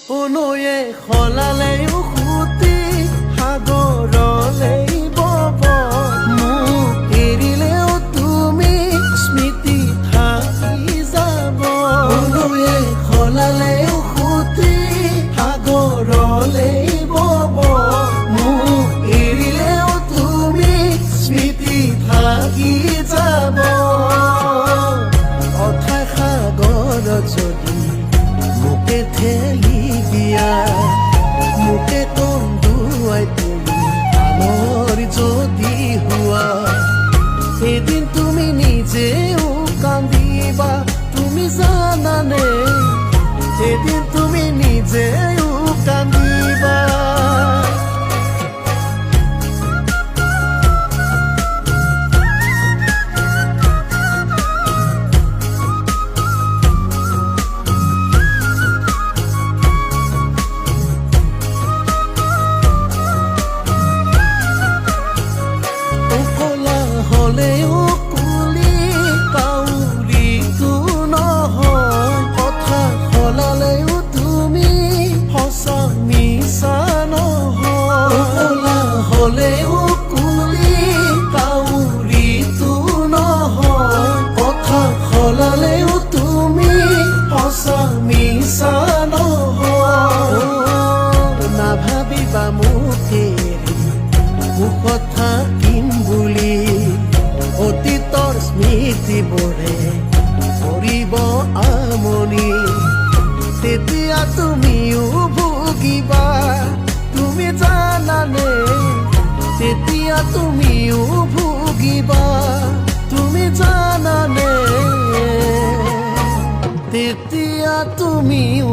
কোনোৱে সলালেও সুতি সাগৰলৈ বব মোক এৰিলেও তুমি স্মৃতি থাকি যাব কোনোৱে সলালেও সুতি সাগৰলৈ বব মোক এৰিলেও তুমি স্মৃতি থাকি যাব অথাই সাগৰ যদি মোকে ঠেলি দিয়া মোকে কন্দুৱাই তুমি আনৰ যদি হোৱা এদিন তুমি নিজেও কান্দিবা তুমি জানানে এদিন তুমি নিজেও কান্দিবা হলেও কুলি কাউৰীটো নহয় কথা সলালেও তুমি সঁচা মিছা নহয় হলেও কুলি কাউৰীটো নহয় কথা সলালেও তুমি সঁচা মিছা নহয় নাভাবিবা মোকে মুখত থাকিম বুলি অতীতৰ স্মৃতিবোৰে কৰিব আমনি তেতিয়া তুমিও ভুগিবা তুমি জানানে তেতিয়া তুমিও ভুগিবা তুমি জানানে তেতিয়া তুমিও